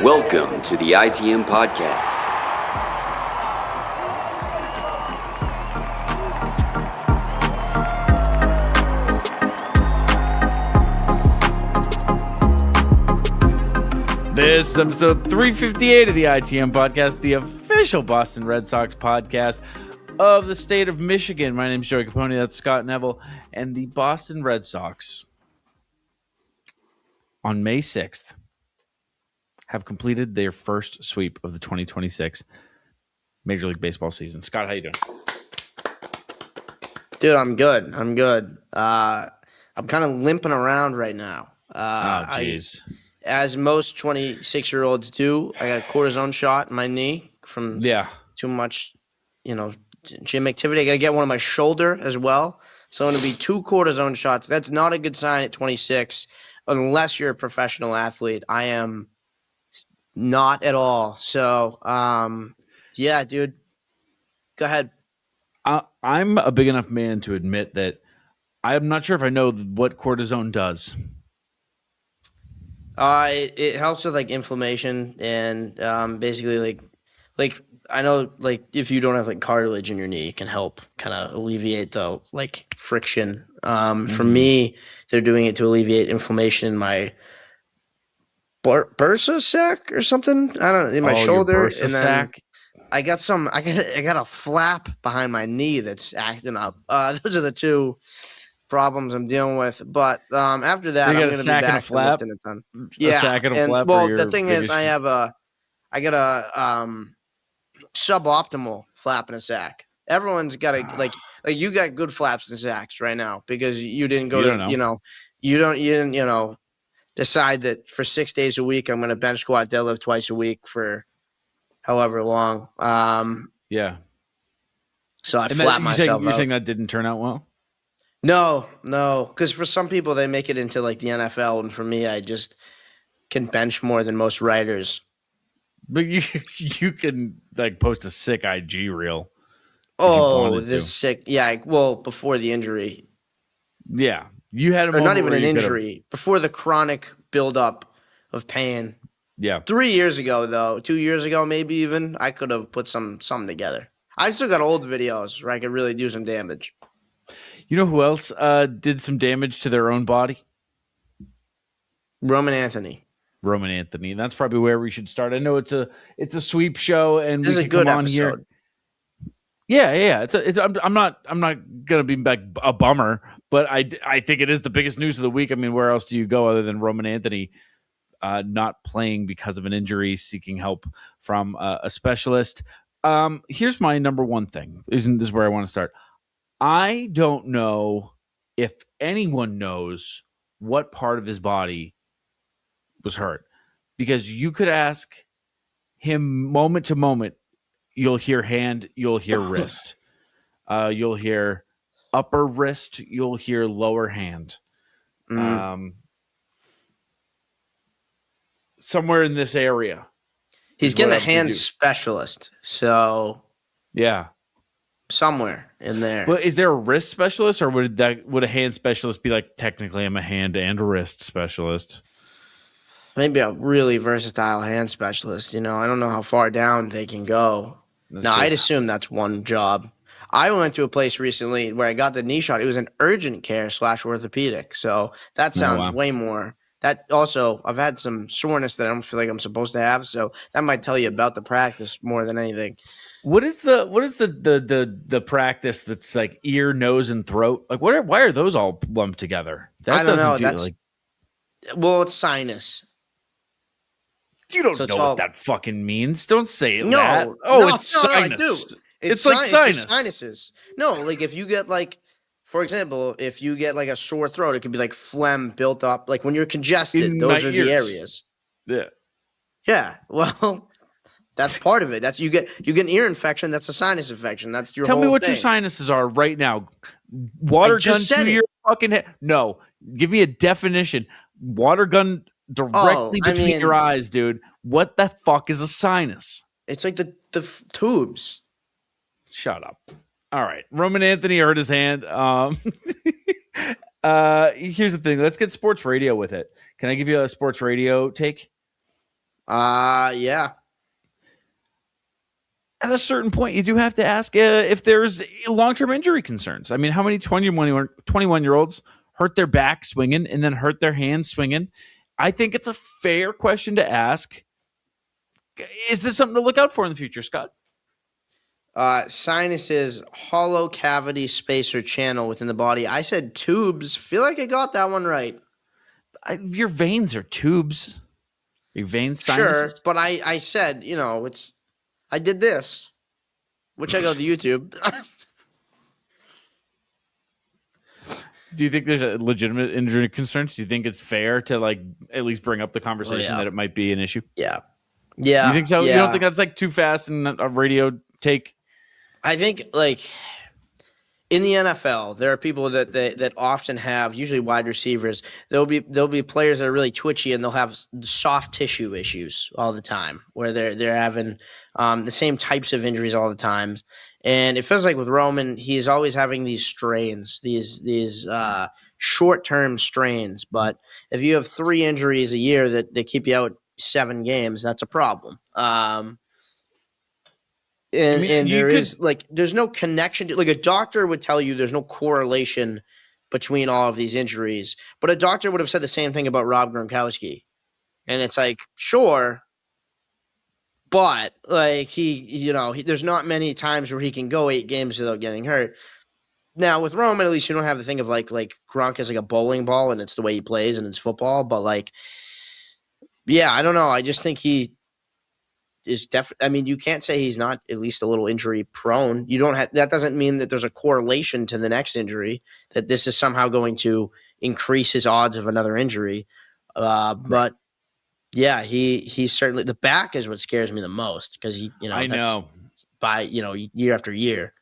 Welcome to the ITM Podcast. This is episode 358 of the ITM Podcast, the official Boston Red Sox podcast of the state of Michigan. My name is Joey Copponi, that's Scott Neville, and the Boston Red Sox on May 6th have completed their first sweep of the 2026 Major League Baseball season. Scott, how you doing? Dude, I'm good. I'm kind of limping around right now. Jeez. As most 26-year-olds do, I got a cortisone shot in my knee from too much, gym activity. I got to get one on my shoulder as well. So I'm going to be 2 cortisone shots. That's not a good sign at 26 unless you're a professional athlete. I am not at all. So, yeah, dude, go ahead. I'm a big enough man to admit that I'm not sure if I know what cortisone does. It helps with like inflammation and basically like I know like if you don't have like cartilage in your knee, it can help kind of alleviate the like friction. For me, they're doing it to alleviate inflammation in my bursa sac or something. I don't know, in my shoulder, and then sac? I got a flap behind my knee that's acting up. Those are the 2 problems I'm dealing with, but after that, I'm going to be back to lifting a ton. Yeah, a sack and a flap. Well, the thing is, I got a suboptimal flap and a sack. Everyone's got a like you got good flaps and sacks right now because you didn't go you didn't decide that for 6 days a week I'm going to bench squat deadlift twice a week for however long. Yeah. So I flapped myself. You're saying that didn't turn out well? No, because for some people they make it into like the NFL, and for me, I just can bench more than most writers. But you can like post a sick IG reel. Oh, this sick! Yeah, well, before the injury. Yeah, you had or not even an injury, before the chronic buildup of pain. Yeah, 3 years ago though, 2 years ago maybe even, I could have put something together. I still got old videos where I could really do some damage. You know who else did some damage to their own body? Roman Anthony. That's probably where we should start. I know it's a sweep show, and this is a good episode. Yeah. I'm not gonna be like a bummer, but I think it is the biggest news of the week. I mean, where else do you go other than Roman Anthony not playing because of an injury, seeking help from a specialist? Here's my number one thing. This is where I want to start. I don't know if anyone knows what part of his body was hurt, because you could ask him moment to moment. You'll hear hand, you'll hear wrist, you'll hear upper wrist, you'll hear lower hand. Somewhere in this area. He's getting a hand specialist. So yeah. Somewhere in there. Well, is there a wrist specialist, or would a hand specialist be like, technically I'm a hand and wrist specialist? Maybe a really versatile hand specialist. I don't know how far down they can go. I'd assume that's one job. I went to a place recently where I got the knee shot. It was an urgent care / orthopedic. So that sounds way more. That also, I've had some soreness that I don't feel like I'm supposed to have. So that might tell you about the practice more than anything. What is the practice that's like ear, nose, and throat? Like, why are those all lumped together? I don't know. Well, it's sinus. You don't know what that fucking means. Don't say no, that. It's sinus. No, I do. It's like sinus. It's sinuses. No, like if you get like, for example, if you get like a sore throat, it could be like phlegm built up. Like when you're congested, those are the areas. Yeah. Yeah. Well. That's part of it. That's you get an ear infection. That's a sinus infection. That's your. Tell me what thing. Your sinuses are right now. Water gun to your fucking head. No, give me a definition. Water gun directly between your eyes, dude. What the fuck is a sinus? It's like the tubes. Shut up. All right, Roman Anthony hurt his hand. Here's the thing. Let's get sports radio with it. Can I give you a sports radio take? Yeah. At a certain point, you do have to ask if there's long-term injury concerns. I mean, how many 21-year-olds hurt their back swinging and then hurt their hands swinging? I think it's a fair question to ask. Is this something to look out for in the future, Scott? Sinuses, hollow cavity, space, or channel within the body. I said tubes. Feel like I got that one right. Your veins are tubes. Your veins, sinuses. Sure, but I said, I did this, which I go to YouTube. Do you think there's a legitimate injury concerns? Do you think it's fair to at least bring up the conversation that it might be an issue? Yeah. You think so? Yeah. You don't think that's too fast and a radio take? I think in the NFL, there are people that often have, usually wide receivers. There'll be players that are really twitchy and they'll have soft tissue issues all the time, where they're having the same types of injuries all the time. And it feels like with Roman, he's always having these strains, these short-term strains. But if you have 3 injuries a year that keep you out 7 games, that's a problem. There's no connection to, a doctor would tell you there's no correlation between all of these injuries, but a doctor would have said the same thing about Rob Gronkowski. And it's sure, but there's not many times where he can go 8 games without getting hurt. Now with Roman, at least you don't have the thing of Gronk is like a bowling ball and it's the way he plays and it's football. But I don't know. I just think he is definitely. I mean, you can't say he's not at least a little injury prone. You don't have. That doesn't mean that there's a correlation to the next injury, that this is somehow going to increase his odds of another injury. But yeah, he's certainly, the back is what scares me the most, because I know by year after year.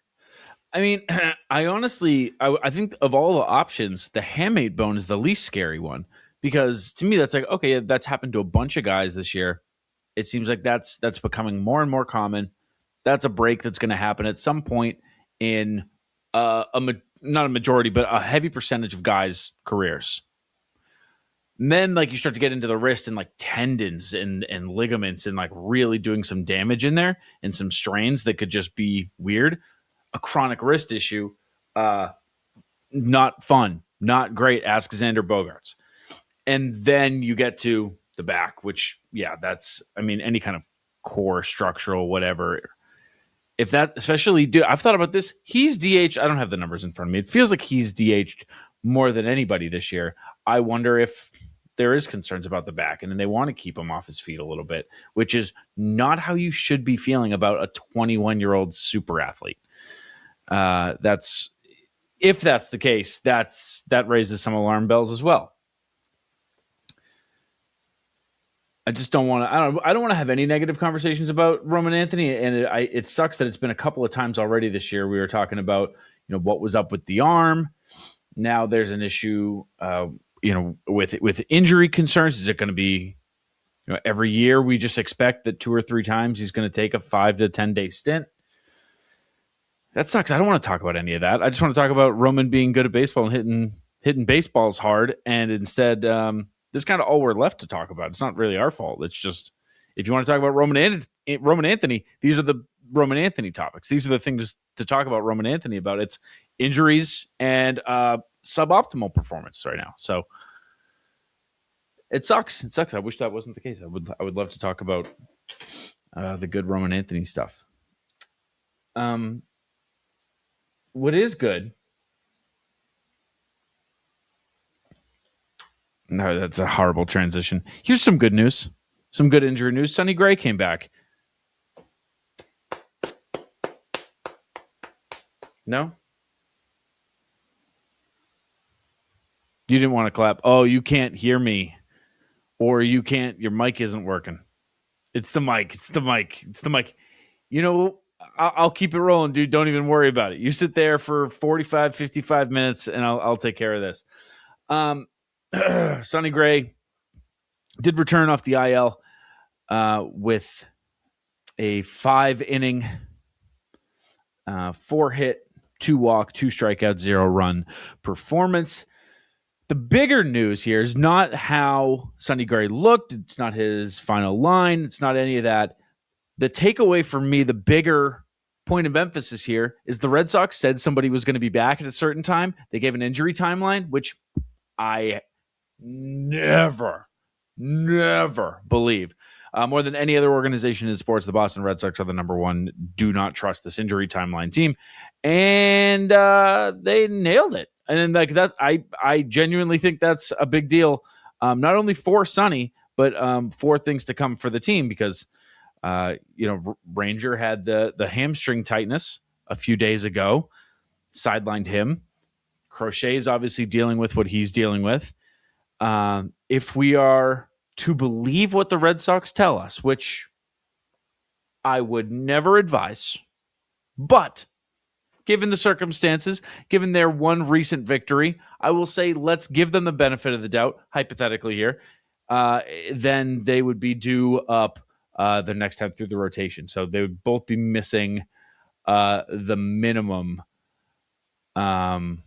I mean, I think of all the options, the hamate bone is the least scary one, because to me that's okay, that's happened to a bunch of guys this year. It seems like that's becoming more and more common. That's a break that's going to happen at some point in not a majority, but a heavy percentage of guys' careers. And then you start to get into the wrist and tendons and ligaments and really doing some damage in there and some strains that could just be weird. A chronic wrist issue, not fun, not great. Ask Xander Bogaerts. And then you get to the back, which, any kind of core structural, whatever. If that, especially, dude, I've thought about this. He's DH. I don't have the numbers in front of me. It feels like he's DH'd more than anybody this year. I wonder if there is concerns about the back and then they want to keep him off his feet a little bit, which is not how you should be feeling about a 21-year-old super athlete. If that's the case, that raises some alarm bells as well. I just don't want to. I don't want to have any negative conversations about Roman Anthony, and it sucks that it's been a couple of times already this year. We were talking about what was up with the arm. Now there's an issue, with injury concerns. Is it going to be, every year we just expect that 2 or 3 times he's going to take a 5 to 10 day stint? That sucks. I don't want to talk about any of that. I just want to talk about Roman being good at baseball and hitting baseballs hard, and instead. This is kind of all we're left to talk about. It's not really our fault. It's just, if you want to talk about Roman Anthony, these are the Roman Anthony topics. These are the things to talk about Roman Anthony about. It's injuries and suboptimal performance right now. So it sucks. It sucks. I wish that wasn't the case. I would love to talk about the good Roman Anthony stuff. What is good? No, that's a horrible transition. Here's some good news. Some good injury news. Sonny Gray came back. No? You didn't want to clap. Oh, you can't hear me. Or your mic isn't working. It's the mic. I'll keep it rolling, dude. Don't even worry about it. You sit there for 45, 55 minutes, and I'll take care of this. Sonny Gray did return off the IL with a 5-inning, 4-hit, 2 walk, 2 strikeout, 0 run performance. the bigger news here is not how Sonny Gray looked. It's not his final line. It's not any of that. The takeaway for me, the bigger point of emphasis here is the Red Sox said somebody was going to be back at a certain time. They gave an injury timeline, which I never believe. More than any other organization in sports, the Boston Red Sox are the number one do not trust this injury timeline team. And they nailed it. And like that, I genuinely think that's a big deal, not only for Sonny, but for things to come for the team because, Ranger had the hamstring tightness a few days ago, sidelined him. Crochet is obviously dealing with what he's dealing with. If we are to believe what the Red Sox tell us, which I would never advise, but given the circumstances, given their one recent victory, I will say let's give them the benefit of the doubt, hypothetically here, then they would be due up the next time through the rotation. So they would both be missing the minimum and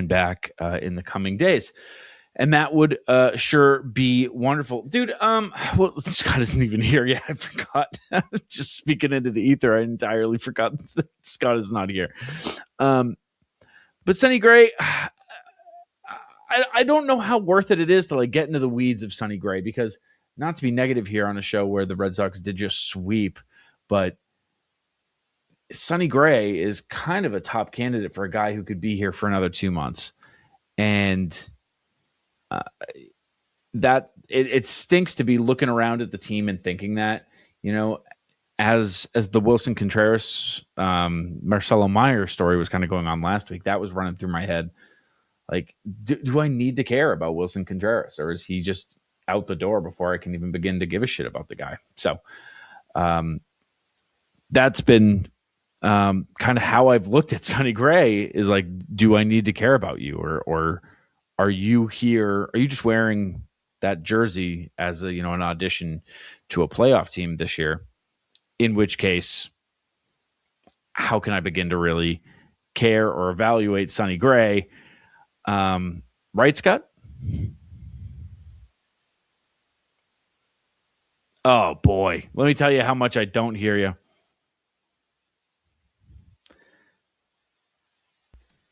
back in the coming days. And that would sure be wonderful. Dude, well, Scott isn't even here yet. I forgot. Just speaking into the ether, I entirely forgot that Scott is not here. But Sonny Gray, I don't know how worth it is to like get into the weeds of Sonny Gray because not to be negative here on a show where the Red Sox did just sweep, but Sonny Gray is kind of a top candidate for a guy who could be here for another 2 months. And that it stinks to be looking around at the team and thinking that, as the Wilson Contreras, Marcelo Meyer story was kind of going on last week, that was running through my head. Like, do I need to care about Wilson Contreras, or is he just out the door before I can even begin to give a shit about the guy? So, that's been kind of how I've looked at Sonny Gray is like, do I need to care about you, or are you here? Are you just wearing that jersey as an audition to a playoff team this year? In which case, how can I begin to really care or evaluate Sonny Gray? Right, Scott? Oh boy, let me tell you how much I don't hear you.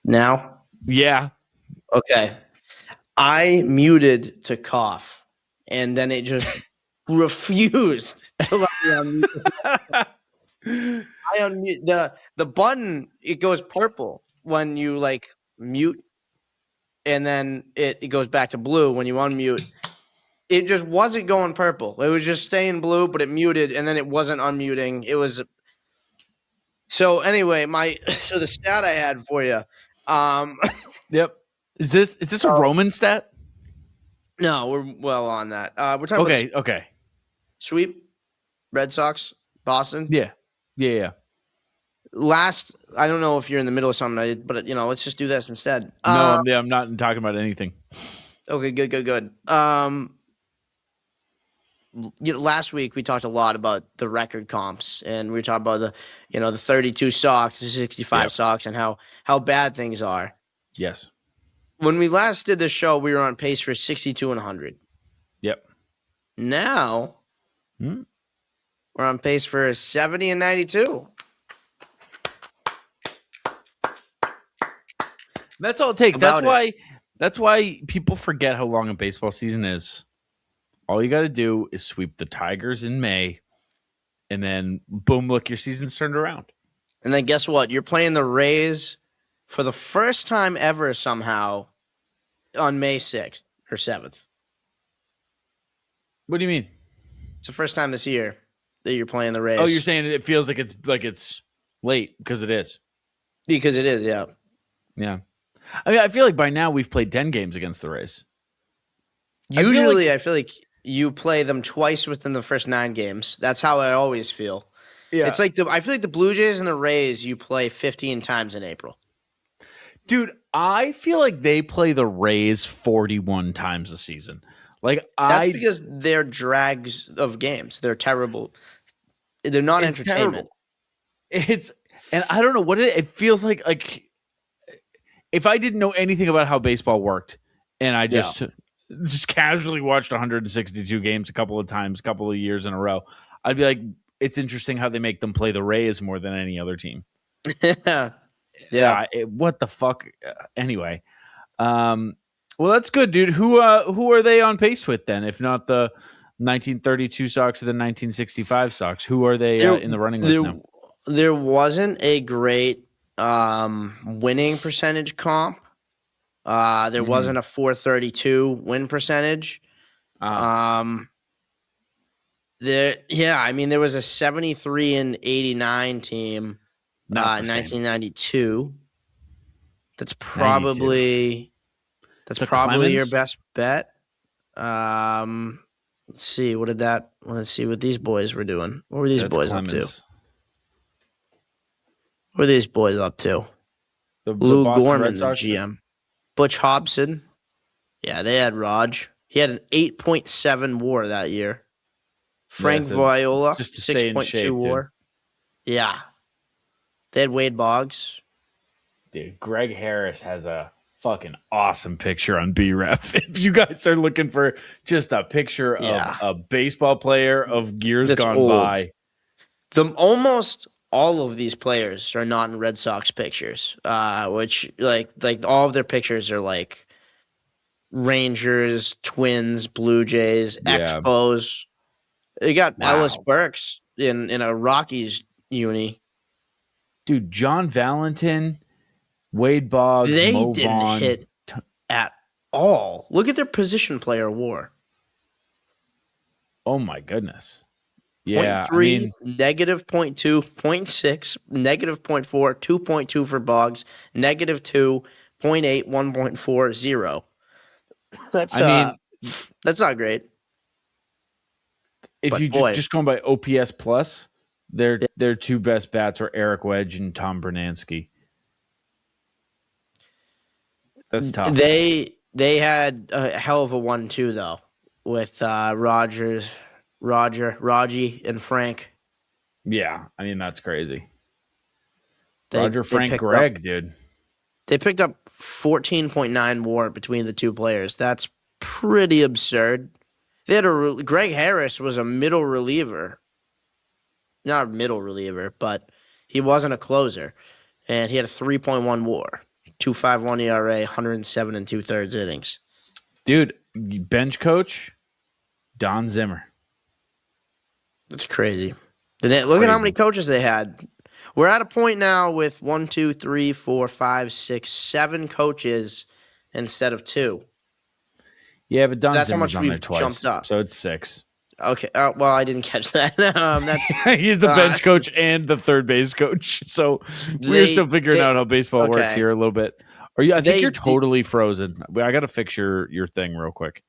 Now? Yeah. Okay. I muted to cough, and then it just refused to let me unmute. I unmute the button. It goes purple when you like mute, and then it goes back to blue when you unmute. It just wasn't going purple. It was just staying blue, but it muted, and then it wasn't unmuting. It was. So anyway, the stat I had for you. Yep. Is this a Roman stat? No, we're well on that. We're talking about okay. Sweep, Red Sox, Boston. Yeah. Last, I don't know if you're in the middle of something, but let's just do this instead. No, I'm not talking about anything. Okay, good. Last week we talked a lot about the record comps, and we talked about the 32 Sox, the 65 Sox, and how bad things are. Yes. When we last did the show, we were on pace for 62 and 100. Yep. Now, we're on pace for 70 and 92. That's all it takes. That's why people forget how long a baseball season is. All you got to do is sweep the Tigers in May, and then boom, look, your season's turned around. And then guess what? You're playing the Rays for the first time ever somehow on May 6th or 7th. What do you mean? It's the first time this year that you're playing the Rays. Oh, you're saying it feels like it's late because it is. Because it is, yeah. Yeah. I mean, I feel like by now we've played 10 games against the Rays. Usually, I feel like you play them twice within the first 9 games. That's how I always feel. Yeah. It's like I feel like the Blue Jays and the Rays, you play 15 times in April. Dude, I feel like they play the Rays 41 times a season. That's because they're drags of games. They're terrible. They're not entertainment. Terrible. And I don't know what it feels like if I didn't know anything about how baseball worked, and I just casually watched 162 games a couple of years in a row, I'd be like, it's interesting how they make them play the Rays more than any other team. What the fuck? Anyway, well, that's good, dude. Who are they on pace with then? If not the 1932 Sox or the 1965 Sox, who are they in the running with now? There wasn't a great winning percentage comp. There wasn't a 432 win percentage. There was a 73 and 89 team in 1992. That's probably your best bet. Let's see what these boys were doing. What were these boys up to? What are these boys up to? Lou Gorman, the GM. Butch Hobson. Yeah, they had Raj. He had an 8.7 WAR that year. Frank Viola, 6.2 WAR. Yeah. They had Wade Boggs. Dude, Greg Harris has a fucking awesome picture on BREF. If you guys are looking for just a picture of a baseball player of years gone by. Almost all of these players are not in Red Sox pictures, which like all of their pictures are like Rangers, Twins, Blue Jays, Expos. They got Ellis Burks in a Rockies uni. Dude, John Valentin, Wade Boggs, they Mo didn't Vaughn. Hit at all. Look at their position player WAR. Oh my goodness. Yeah, 0.3, negative 0.2, 0.6, negative 0.4, 2.2 for Boggs, negative 2, 0.8, 1.4, 0. That's not great. If you just going by OPS plus, their two best bats are Eric Wedge and Tom Bernansky. That's tough. They had a hell of a 1-2 though with Raji, and Frank. Yeah, I mean that's crazy. Frank, Greg, dude. They picked up 14.9 WAR between the two players. That's pretty absurd. They had Greg Harris was a middle reliever. Not a middle reliever, but he wasn't a closer. And he had a 3.1 WAR, 2.51 ERA, 107 2/3 innings. Dude, bench coach, Don Zimmer. That's crazy. Look at how many coaches they had. We're at a point now with 1, 2, 3, 4, 5, 6, 7 coaches instead of 2. Yeah, but that's Zimmer's how much we've jumped up. So it's 6. Okay. Well, I didn't catch that. He's the bench coach and the third base coach. So we're still figuring out how baseball works here a little bit. I think you're totally frozen. I got to fix your thing real quick.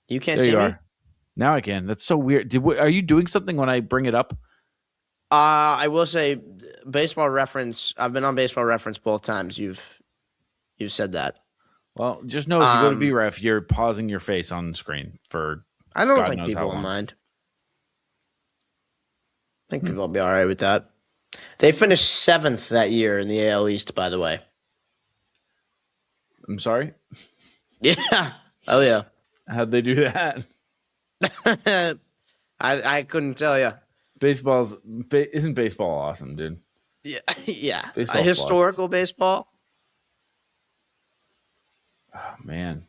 You can't see me? Now I can. That's so weird. Are you doing something when I bring it up? I will say Baseball Reference. I've been on Baseball Reference both times. You've said that. Well, just know if you go to BREF, you're pausing your face on the screen for. I don't think people will mind. I think people will be all right with that. They finished 7th that year in the AL East, by the way. I'm sorry? Yeah. Oh, yeah. How'd they do that? I couldn't tell you. Isn't baseball awesome, dude? Yeah. Yeah. Historical baseball. Oh, man.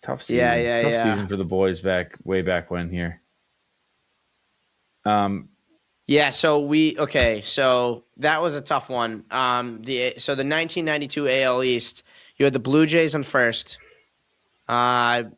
Tough season. Tough season for the boys way back when here. Yeah, so that was a tough one. The 1992 AL East, you had the Blue Jays in first. Then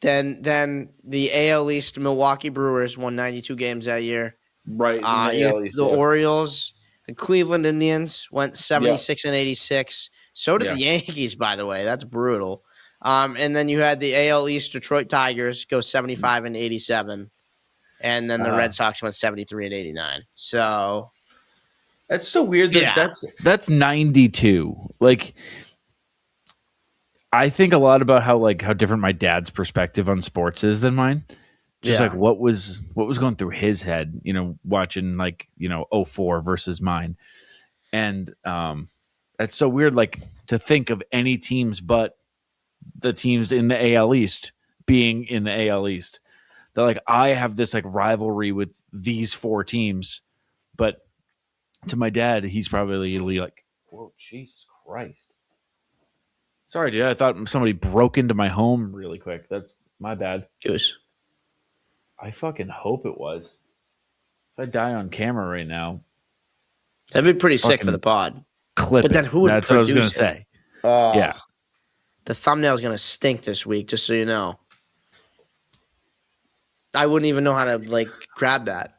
the AL East Milwaukee Brewers won 92 games that year. Right. The Orioles, the Cleveland Indians went 76 and 86. So did the Yankees, by the way. That's brutal. And then you had the AL East Detroit Tigers go 75 and 87. And then the Red Sox went 73 and 89. So that's so weird that's 92. Like I think a lot about how different my dad's perspective on sports is than mine. Just like what was going through his head, watching 04 versus mine. And That's so weird. Like to think of any teams but the teams in the AL East being in the AL East. They're like, I have this like rivalry with these 4 teams, but to my dad, he's probably like, whoa, Jesus Christ. Sorry, dude. I thought somebody broke into my home really quick. That's my bad. Goose. I fucking hope it was. If I die on camera right now, that'd be pretty sick for the pod. Clip but it. Then who would That's what I was going to it? say. Yeah. The thumbnail's going to stink this week, just so you know. I wouldn't even know how to like grab that.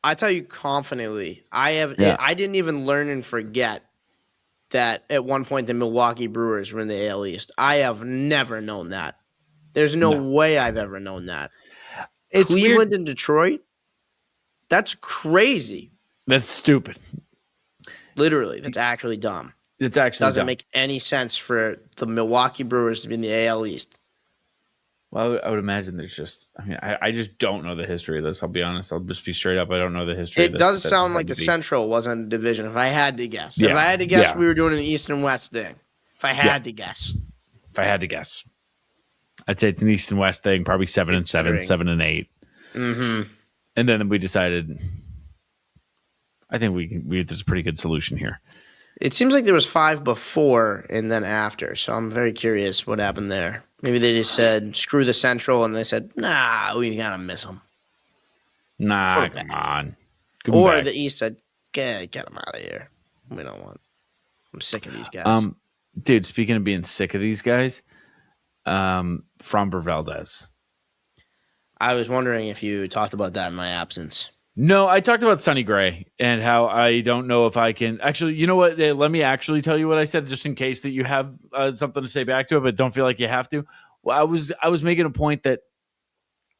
I tell you confidently, I didn't even learn and forget that at one point the Milwaukee Brewers were in the AL East. I have never known that. There's no way I've ever known that. It's Cleveland and Detroit? That's crazy. That's stupid. Literally, that's actually dumb. It's actually doesn't make any sense for the Milwaukee Brewers to be in the AL East. Well, I would imagine there's just. I mean, I just don't know the history of this. I'll be honest. I'll just be straight up. I don't know the history. It does sound like the Central wasn't a division. If I had to guess, we were doing an East and West thing. If I had to guess, I'd say it's an East and West thing. Probably 7 and 7, 7 and 8. Mm-hmm. And then we decided. I think we there's a pretty good solution here. It seems like there was 5 before and then after, so I'm very curious what happened there. Maybe they just said, screw the Central, and they said, nah, we gotta miss them. Nah, come on. Or the East said, get them out of here. We don't want. I'm sick of these guys. Dude, speaking of being sick of these guys, Framber Valdez. I was wondering if you talked about that in my absence. No, I talked about Sonny Gray and how I don't know if I can actually. You know what? Let me actually tell you what I said, just in case that you have something to say back to it, but don't feel like you have to. Well, I was making a point that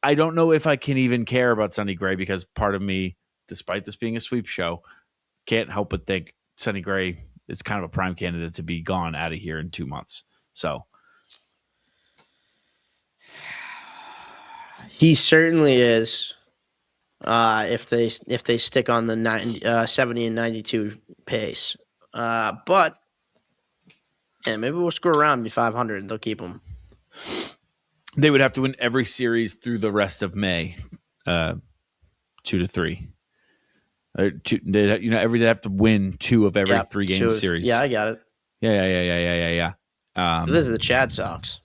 I don't know if I can even care about Sonny Gray because part of me, despite this being a sweep show, can't help but think Sonny Gray is kind of a prime candidate to be gone out of here in 2 months. So he certainly is. If they stick on the 70 and 92 pace, but maybe we'll screw around and be 500 and they'll keep them. They would have to win every series through the rest of May, 2 to 3. They'd have to win 2 of every 3 game series. Yeah, I got it. Yeah. This is the Chad Sox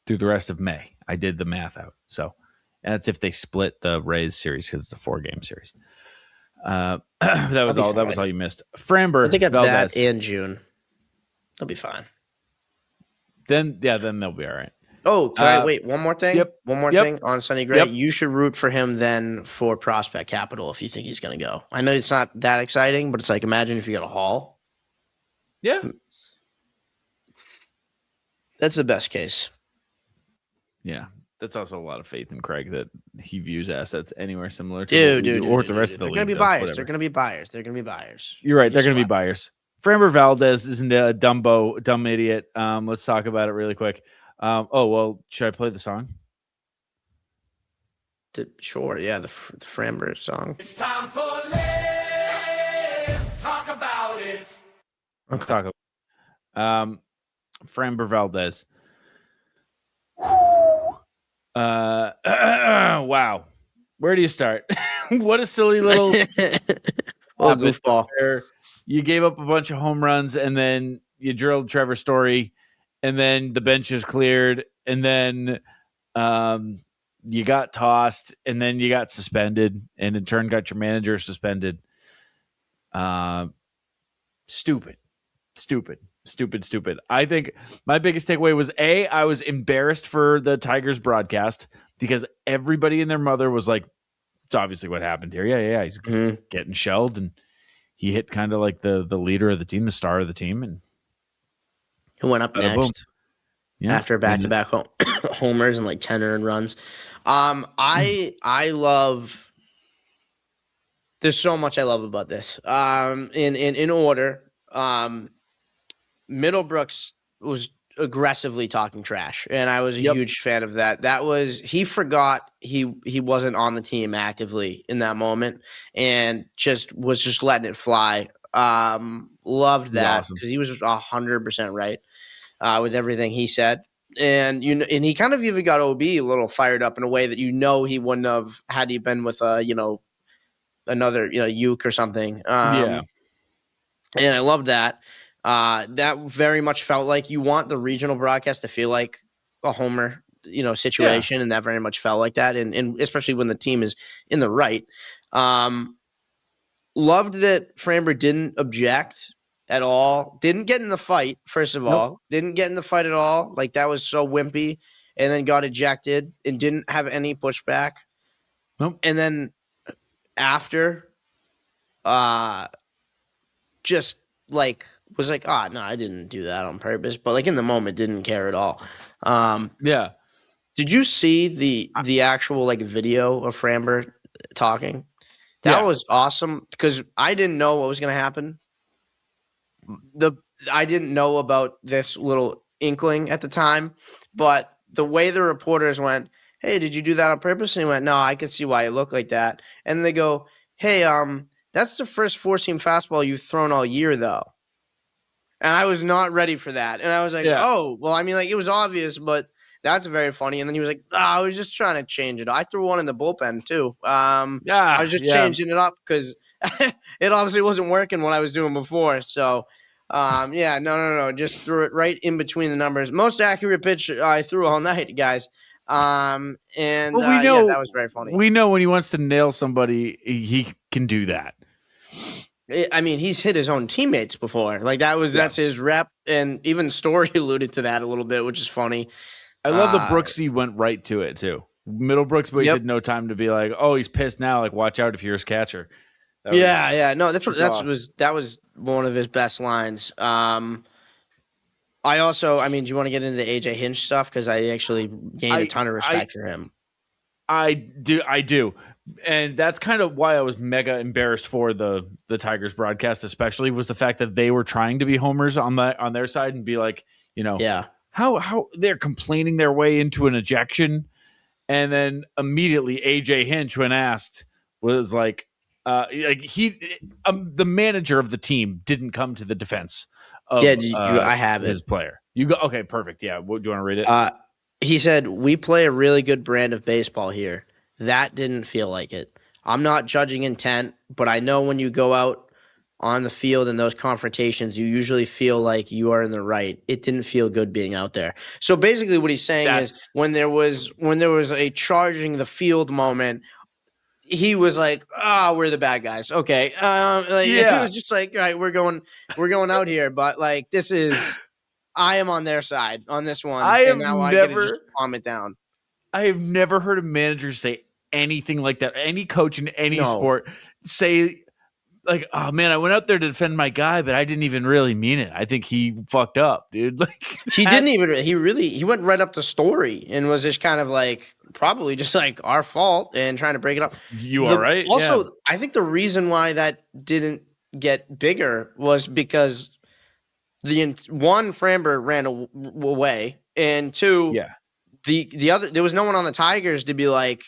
through the rest of May. I did the math out. So. And that's if they split the Rays series because it's a 4-game series. That was all. That was all you missed. Framber. They got Valdez. that in June. They'll be fine. Then they'll be all right. Oh, can I wait? One more thing. Yep. One more thing on Sonny Gray. Yep. You should root for him then for prospect capital if you think he's going to go. I know it's not that exciting, but it's like imagine if you got a haul. Yeah. That's the best case. Yeah. That's also a lot of faith in Craig that he views assets anywhere similar to the rest of the league. They're going to be buyers. They're going to be buyers. You're right. They're going to be buyers. Framber Valdez isn't a dumb idiot. Let's talk about it really quick. Should I play the song? Sure. Yeah, the Framber song. It's time for Let's Talk About It. Let's talk about Framber Valdez. Wow. Where do you start? What a silly little goofball. You gave up a bunch of home runs and then you drilled Trevor Story and then the bench is cleared and then you got tossed and then you got suspended and in turn got your manager suspended. Stupid. I think my biggest takeaway was I was embarrassed for the Tigers broadcast because everybody and their mother was like, it's obviously what happened here. Yeah. He's getting shelled and he hit kind of like the leader of the team, the star of the team. And who went up next after back-to-back homers and like 10 earned runs. I love, there's so much I love about this. In order, Middlebrooks was aggressively talking trash, and I was a huge fan of that. That was he forgot he wasn't on the team actively in that moment, and was just letting it fly. Loved that because he was 100% right with everything he said, and and he kind of even got OB a little fired up in a way that he wouldn't have had he been with another Uke or something. And I love that. That very much felt like you want the regional broadcast to feel like a homer, situation, and that very much felt like that, and especially when the team is in the right. Loved that Framber didn't object at all, didn't get in the fight, first of all, didn't get in the fight at all. Like, that was so wimpy, and then got ejected and didn't have any pushback. And then after, just like was like, no, I didn't do that on purpose, but like in the moment didn't care at all. Did you see the actual like video of Framber talking? That was awesome because I didn't know what was going to happen. I didn't know about this little inkling at the time, but the way the reporters went, "Hey, did you do that on purpose?" And he went, "No, I could see why it looked like that." And they go, "Hey, that's the first four-seam fastball you've thrown all year, though." And I was not ready for that. And I was like, oh, well, I mean, like, it was obvious, but that's very funny. And then he was like, I was just trying to change it. I threw one in the bullpen, too. I was just changing it up because it obviously wasn't working what I was doing before. So, no. Just threw it right in between the numbers. Most accurate pitch I threw all night, guys. That was very funny. We know when he wants to nail somebody, he can do that. I mean, he's hit his own teammates before. Like, that's his rep, and even Story alluded to that a little bit, which is funny. I love that Brooksy went right to it too. Middlebrooks wasted no time to be like, "Oh, he's pissed now. Like, watch out if you're his catcher." No, that was one of his best lines. Do you want to get into the AJ Hinch stuff? Because I actually gained a ton of respect for him. I do. And that's kind of why I was mega embarrassed for the Tigers broadcast, especially, was the fact that they were trying to be homers on their side and be like, how they're complaining their way into an ejection. And then immediately AJ Hinch, when asked, was like the manager of the team didn't come to the defense of I have his player. You go, okay, perfect. Yeah. Do you want to read it? He said, "We play a really good brand of baseball here. That didn't feel like it. I'm not judging intent, but I know when you go out on the field in those confrontations, you usually feel like you are in the right. It didn't feel good being out there." So basically what he's saying is when there was a charging the field moment, he was like, we're the bad guys. Okay. He was just like, all right, we're going out here, but like, I am on their side on this one. I get to just calm it down. I have never heard a manager say anything like that. Any coach in any sport say like, "Oh man, I went out there to defend my guy, but I didn't even really mean it. I think he fucked up, dude." Like, he didn't even. He went right up to Story and was just kind of like, probably just like our fault and trying to break it up. You are right. Also, I think the reason why that didn't get bigger was because Framber ran away, and two, the other, there was no one on the Tigers to be like,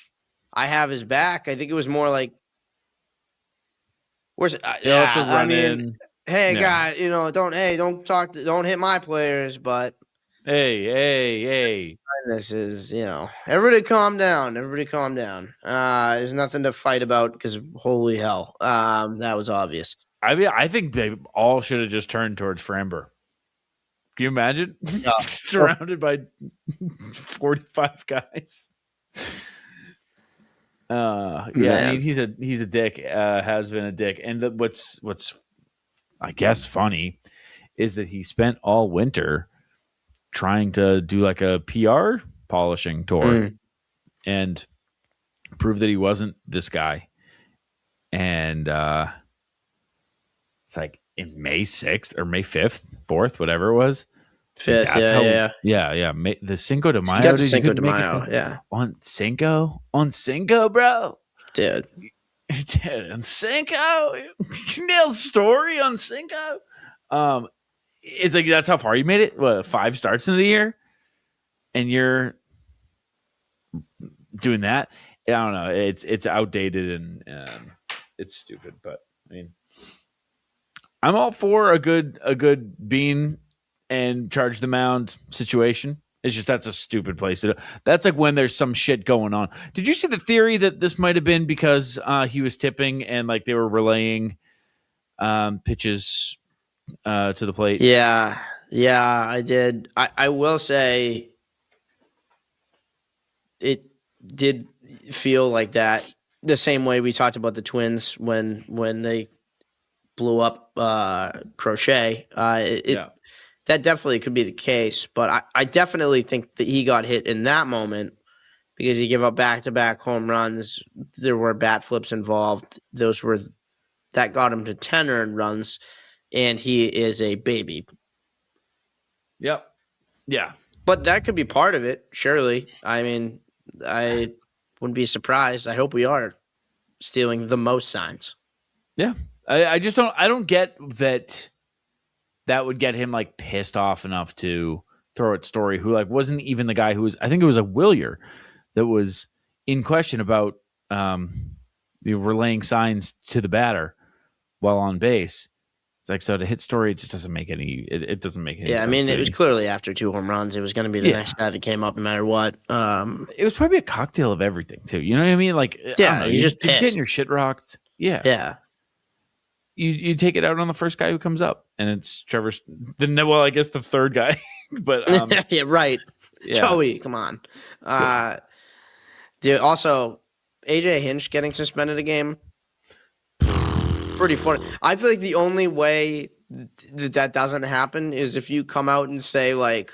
I have his back. I think it was more like, hey guy, don't talk, don't hit my players, but hey, this is, everybody calm down. There's nothing to fight about because holy hell, that was obvious. I mean, I think they all should have just turned towards Framber. Can you imagine? Surrounded by 45 guys. I mean, he's a dick, has been a dick. And what's I guess funny is that he spent all winter trying to do like a PR polishing tour and prove that he wasn't this guy. And it's like in May 6th or May 5th, 4th, whatever it was. 5th, yeah. The Cinco de Mayo. You got the Cinco de Mayo, yeah. On Cinco, bro. Dude, on Cinco. Nailed Story on Cinco. it's like that's how far you made it. What, 5 starts in the year, and you're doing that? I don't know. It's outdated and it's stupid. But I mean, I'm all for a good bean and charge the mound situation. It's just that's a stupid place. That's like when there's some shit going on. Did you see the theory that this might have been because he was tipping and like they were relaying pitches to the plate? Yeah, I did. I will say it did feel like that the same way we talked about the Twins when they blew up Crochet. That definitely could be the case, but I definitely think that he got hit in that moment because he gave up back-to-back home runs. There were bat flips involved. That got him to 10 earned runs, and he is a baby. Yep. Yeah. But that could be part of it, surely. I mean, I wouldn't be surprised. I hope we are stealing the most signs. Yeah. I just don't get that would get him like pissed off enough to throw at Story, who like wasn't even the guy who was, I think it was a Willier that was in question about relaying signs to the batter while on base. It's like, so to hit Story, it just doesn't make any, it doesn't make any sense. Yeah, I mean, it was clearly after 2 home runs. It was going to be the next guy that came up no matter what. It was probably a cocktail of everything too. You know what I mean? Like, yeah, you're just pissed. Getting your shit rocked. Yeah. Yeah. You take it out on the first guy who comes up, and it's Trevor. Well, I guess the third guy, but yeah, right. Yeah. Joey, come on. Dude, also, AJ Hinch getting suspended a game. Pretty funny. I feel like the only way that doesn't happen is if you come out and say like,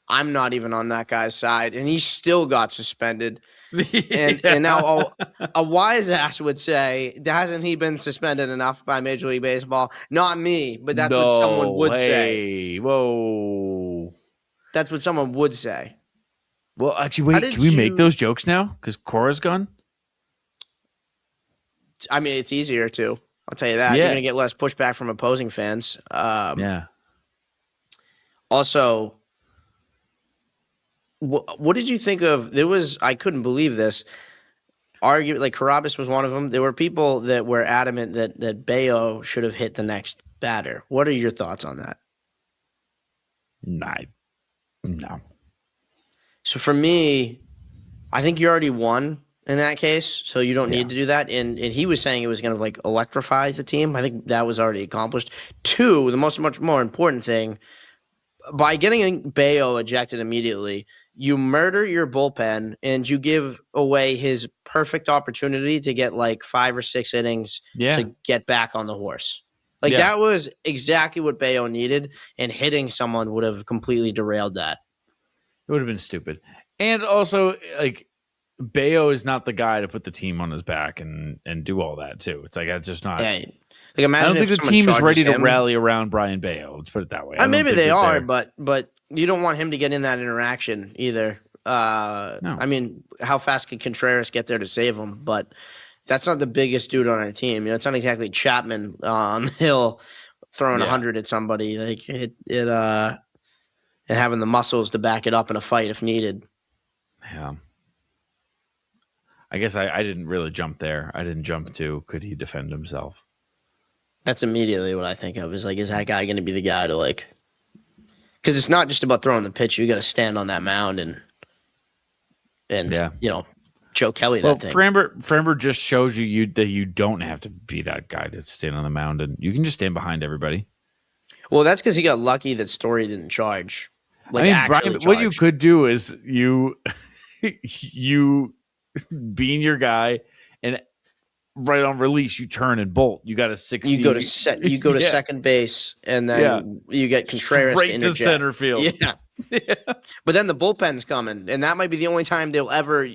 "I'm not even on that guy's side," and he still got suspended. And now a wise ass would say, hasn't he been suspended enough by Major League Baseball? Not me, but that's what someone would say. Whoa. That's what someone would say. Well, actually, wait, can we make those jokes now? Because Cora's gone? I mean, it's easier to. I'll tell you that. You're going to get less pushback from opposing fans. Yeah. Also, what did you think of? I couldn't believe this. Like Carabas was one of them. There were people that were adamant that Bayo should have hit the next batter. What are your thoughts on that? No. So for me, I think you already won in that case, so you don't need to do that. And he was saying it was going to like electrify the team. I think that was already accomplished. 2, the much more important thing, by getting Bayo ejected immediately, you murder your bullpen and you give away his perfect opportunity to get like 5 or 6 innings to get back on the horse. Like that was exactly what Bayo needed, and hitting someone would have completely derailed that. It would have been stupid. And also, like, Bayo is not the guy to put the team on his back and do all that too. It's like that's just not. Yeah. Like imagine I don't think the team is ready to rally around Brian Bayo. Let's put it that way. Maybe they are, but you don't want him to get in that interaction either. No. I mean, how fast could Contreras get there to save him? But that's not the biggest dude on our team. You know, it's not exactly Chapman on the hill throwing 100 at somebody. Like and having the muscles to back it up in a fight if needed. Yeah. I guess I didn't really jump there. I didn't jump to could he defend himself? That's immediately what I think of is like, is that guy going to be the guy to like, because it's not just about throwing the pitch. You got to stand on that mound and you know, Joe Kelly that thing. Framber just shows you that you don't have to be that guy to stand on the mound, and you can just stand behind everybody. Well, that's because he got lucky that Story didn't charge. Like, I mean, Brian, what you could do is you being your guy, and right on release you turn and bolt. You got a 60. You go to second base, and then you get Contreras straight to center field. Yeah. But then the bullpen's coming, and that might be the only time they'll ever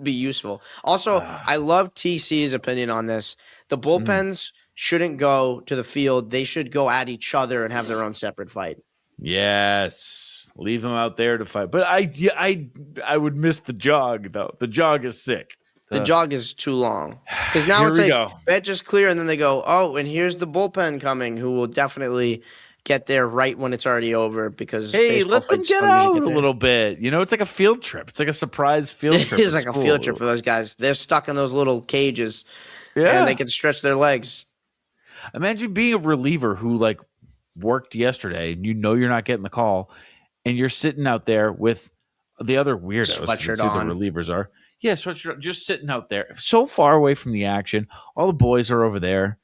be useful. Also, I love TC's opinion on this. The bullpens shouldn't go to the field; they should go at each other and have their own separate fight. Yes, leave them out there to fight. But I would miss the jog though. The jog is sick. The jog is too long because now it's like bench is clear, and then they go, oh, and here's the bullpen coming, who will definitely get there right when it's already over because let them get out a little bit. It's like a field trip. It's like a surprise field trip. It is like a field trip for those guys. They're stuck in those little cages, and they can stretch their legs. Imagine being a reliever who worked yesterday, and you're not getting the call, and you're sitting out there with the other weirdos. Sweatshirt on. The relievers are. Yeah, sweatshirt, just sitting out there, so far away from the action. All the boys are over there.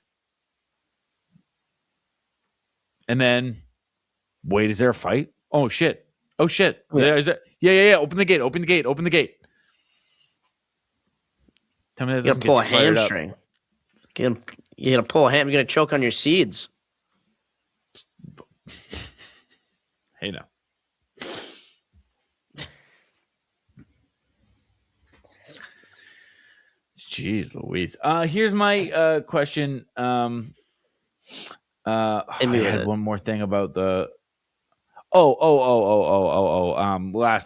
And then, wait, is there a fight? Oh, shit. Yeah. Yeah. Open the gate. Tell me that doesn't pull a hamstring. You're going to pull a ham. You're going to choke on your seeds. Hey, now. Jeez Louise. Here's my question. I had one more thing about the last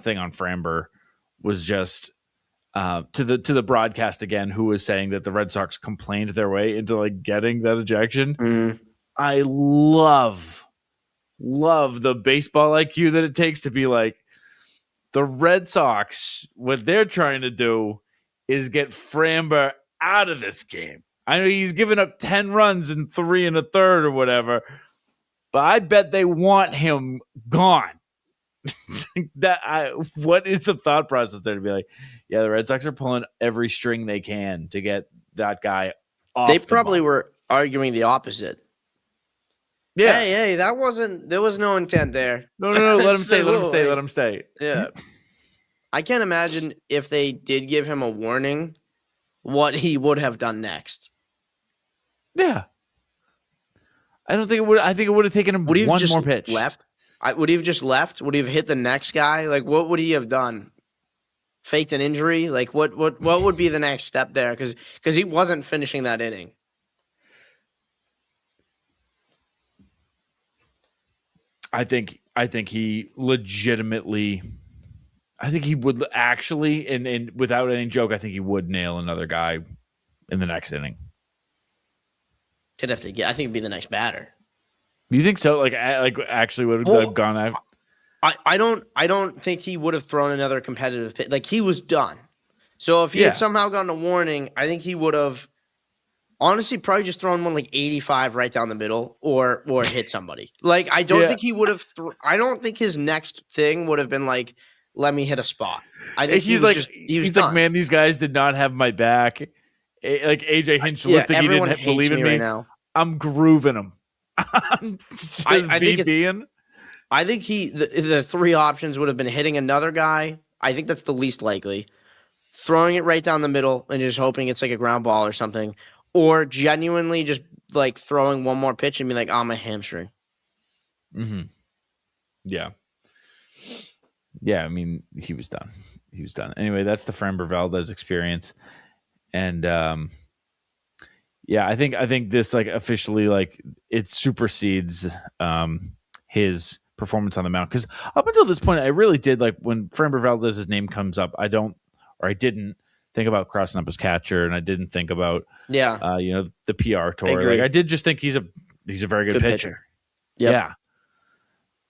thing on Framber was just to the broadcast again, who was saying that the Red Sox complained their way into getting that ejection. I love the baseball IQ that it takes to be the Red Sox, what they're trying to do is get Framber out of this game. I know he's given up 10 runs in 3 1/3 or whatever, but I bet they want him gone. What is the thought process there to be yeah, the Red Sox are pulling every string they can to get that guy off. They probably were arguing the opposite. Yeah. Hey, there was no intent there. No, let him stay. Yeah. I can't imagine if they did give him a warning, what he would have done next. Yeah. I don't think it would. I think it would have taken him one more pitch. Would he have just left? Would he have hit the next guy? What would he have done? Faked an injury? What would be the next step there? Because he wasn't finishing that inning. I think he legitimately. I think he would actually, and without any joke, I think he would nail another guy in the next inning. I think it'd be the next batter. You think so? Actually would have gone out. I don't think he would have thrown another competitive pitch. He was done. So if he had somehow gotten a warning, I think he would have honestly probably just thrown one 85 right down the middle or hit somebody. I don't think he would have. I don't think his next thing would have been let me hit a spot. I think he's done. Man, these guys did not have my back. AJ Hinch looked like he didn't believe in me. Right now. I'm grooving him. I'm just I think the three options would have been hitting another guy. I think that's the least likely. Throwing it right down the middle and just hoping it's a ground ball or something. Or genuinely just throwing one more pitch and be my hamstring. Mm-hmm. Yeah. Yeah, I mean, he was done. Anyway, that's the Framber Valdez experience. And I think this officially it supersedes his performance on the mound, because up until this point I really did when Framber Valdez's name comes up, I didn't think about crossing up his catcher, and I didn't think about the PR tour. I did just think he's a very good pitcher. Yep. Yeah.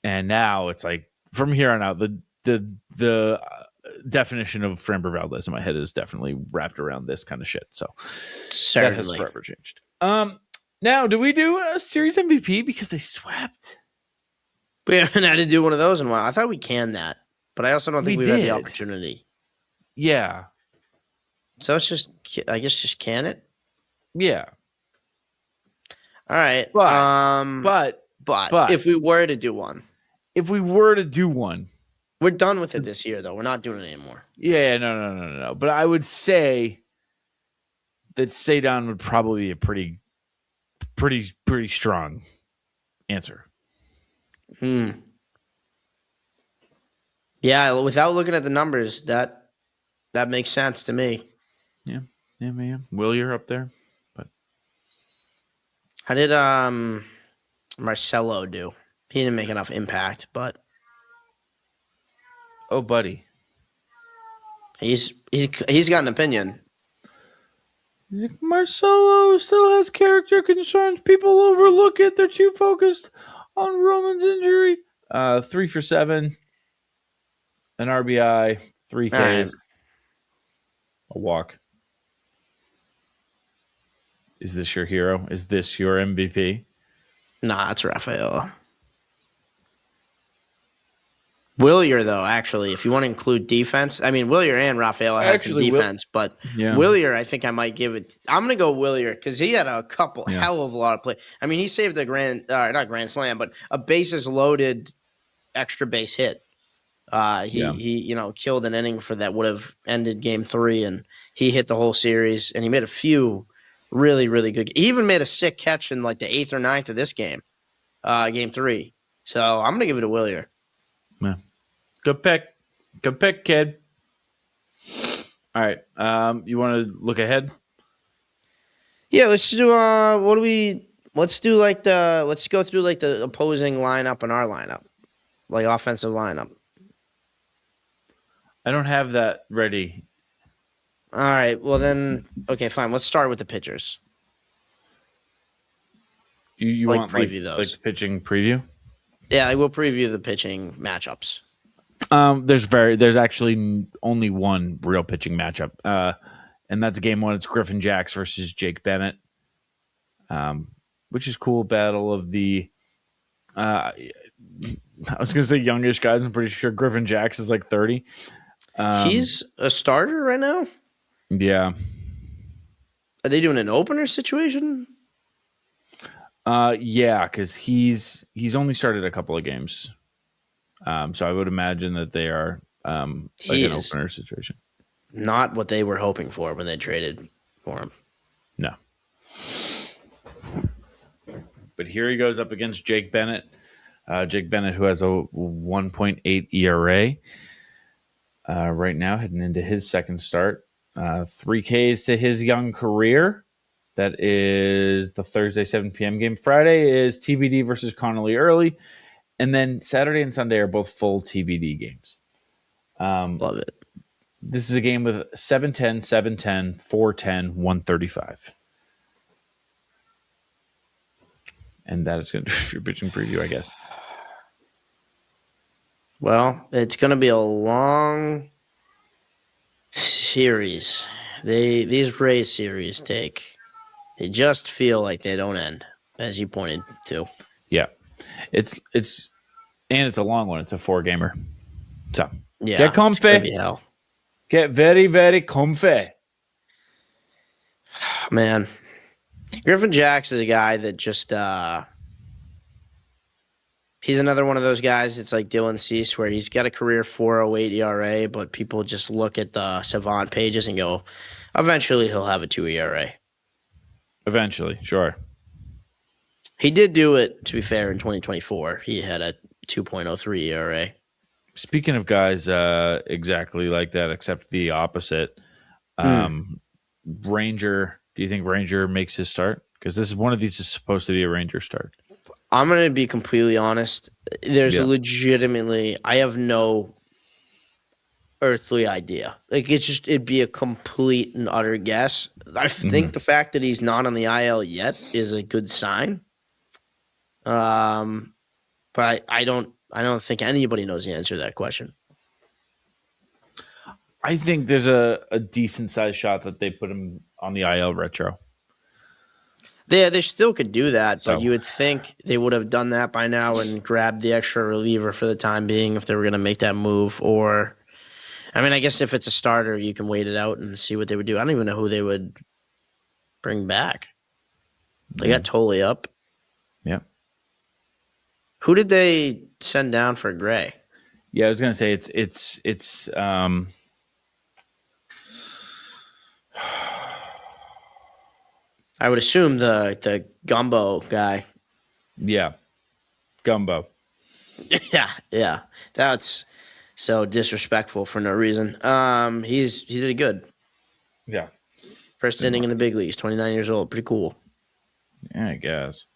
And now it's from here on out the definition of Framber Valdez in my head is definitely wrapped around this kind of shit. So certainly that has forever changed. Now, do we do a series MVP because they swept? We haven't had to do one of those in a while. I thought we canned that, but I also don't think we've had the opportunity. Yeah. So it's just can it. Yeah. All right. But if we were to do one, we're done with it this year, though. We're not doing it anymore. Yeah, no. But I would say that Cedon would probably be a pretty strong answer. Yeah, without looking at the numbers, that makes sense to me. Yeah, man. Will, you're up there, but how did Marcelo do? He didn't make enough impact, but. Oh, buddy. He's got an opinion. Marcelo still has character concerns. People overlook it. They're too focused on Roman's injury. 3 for 7, an RBI, 3 Ks, right. a walk. Is this your hero? Is this your MVP? Nah, it's Rafael. Willier, though, actually, if you want to include defense, I mean, Willier and Rafael had some defense, but Willier, I think I might give it. I'm going to go Willier because he had a hell of a lot of play. I mean, he saved a not grand slam, but a bases loaded extra base hit. He killed an inning for that would have ended game 3, and he hit the whole series, and he made a few really, really good. He even made a sick catch in like the 8th or 9th of this game, game 3. So I'm going to give it to Willier. Yeah. Good pick, kid. All right. You want to look ahead? Yeah, let's do. Let's go through like the opposing lineup and our lineup, like offensive lineup. I don't have that ready. All right. Well then, okay, fine. Let's start with the pitchers. You want preview those, like the pitching preview? Yeah, I will preview the pitching matchups. There's actually only one real pitching matchup, and that's game 1. It's Griffin Jax versus Jake Bennett, which is cool. Battle of the, I was gonna say youngish guys. I'm pretty sure Griffin Jax is like 30. He's a starter right now. Yeah. Are they doing an opener situation? Yeah, because he's only started a couple of games. So I would imagine that they are like an opener situation. Not what they were hoping for when they traded for him. No. But here he goes up against Jake Bennett. Jake Bennett, who has a 1.8 ERA right now, heading into his second start. 3 Ks to his young career. That is the Thursday 7 p.m. game. Friday is TBD versus Connolly early. And then Saturday and Sunday are both full TBD games. Love it. This is a game with 7-10, 7-10, 4-10, 135. And that is going to be your pitching preview, I guess. Well, it's going to be a long series. These Rays series they just feel like they don't end, as you pointed to. Yeah. It's a long one. It's a 4-gamer. So yeah, get comfy. Get very, very comfy. Man, Griffin Jax is a guy that just he's another one of those guys. It's like Dylan Cease, where he's got a career 4.08 ERA, but people just look at the Savant pages and go, eventually he'll have a 2 ERA. Eventually, sure. He did do it, to be fair, in 2024. He had a 2.03 ERA. Speaking of guys exactly like that, except the opposite, Ranger, do you think Ranger makes his start? Because this is one of these is supposed to be a Ranger start. I'm going to be completely honest. I have no earthly idea. Like, it'd be a complete and utter guess. I think the fact that he's not on the IL yet is a good sign. But I don't think anybody knows the answer to that question. I think there's a decent sized shot that they put him on the IL retro. They still could do that, but you would think they would have done that by now and grabbed the extra reliever for the time being if they were going to make that move. Or, I mean, I guess if it's a starter, you can wait it out and see what they would do. I don't even know who they would bring back. They got totally up. Yeah. Who did they send down for Gray? Yeah, I was gonna say it's I would assume the Gumbo guy. Yeah. Gumbo. Yeah. That's so disrespectful for no reason. He did good. Yeah. First inning in the big leagues, 29 years old. Pretty cool. Yeah, I guess.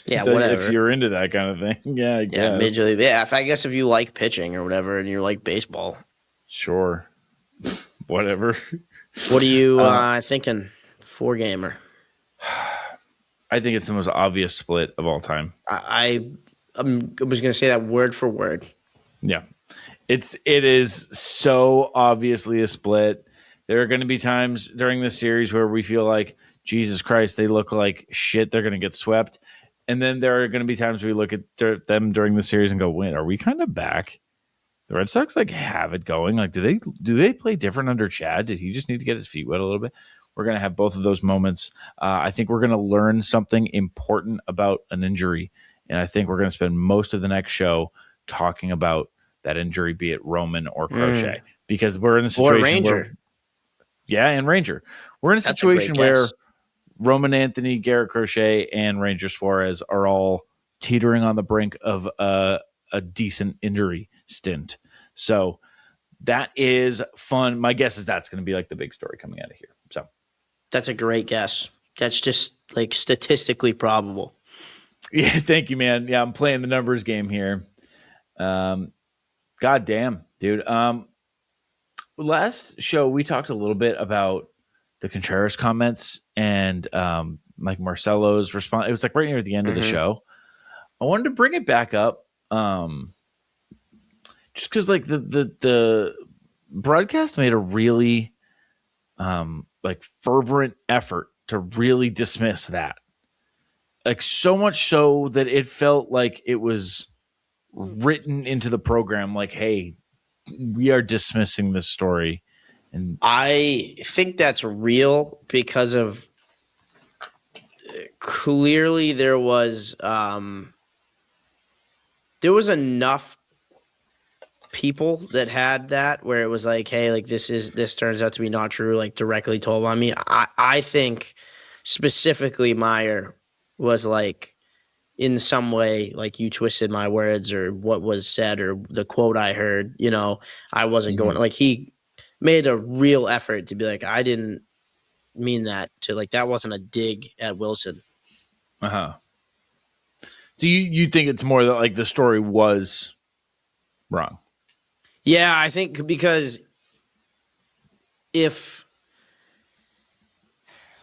Yeah, whatever. If you're into that kind of thing. Yeah, I guess. Yeah, Major League. Yeah, I guess if you like pitching or whatever and you like baseball. Sure. Whatever. What are you thinking? 4-gamer. I think it's the most obvious split of all time. I was going to say that word for word. Yeah. It is so obviously a split. There are going to be times during this series where we feel like, Jesus Christ, they look like shit. They're going to get swept. And then there are going to be times we look at them during the series and go, wait, are we kind of back? The Red Sox have it going. Do they play different under Chad? Did he just need to get his feet wet a little bit? We're going to have both of those moments. I think we're going to learn something important about an injury. And I think we're going to spend most of the next show talking about that injury, be it Roman or Crochet, because we're in a situation where, and Ranger. We're in a situation where Roman Anthony, Garrett Crochet, and Ranger Suarez are all teetering on the brink of a decent injury stint. So that is fun. My guess is that's going to be like the big story coming out of here. So that's a great guess. That's just like statistically probable. Yeah, thank you, man. Yeah, I'm playing the numbers game here. God damn, dude. Last show we talked a little bit about the Contreras comments and like Marcelo's response. It was like right near the end of the show. I wanted to bring it back up, just because like the broadcast made a really like fervent effort to really dismiss that. Like so much so that it felt like it was written into the program. Like, hey, we are dismissing this story. And I think that's real because of clearly there was enough people that had that where it was like, hey, like this turns out to be not true, like directly told on me. I think specifically Meyer was like in some way like you twisted my words or what was said or the quote I heard, I wasn't going like he made a real effort to be like, I didn't mean that to like, that wasn't a dig at Wilson. Do you think it's more that like the story was wrong? Yeah, I think because if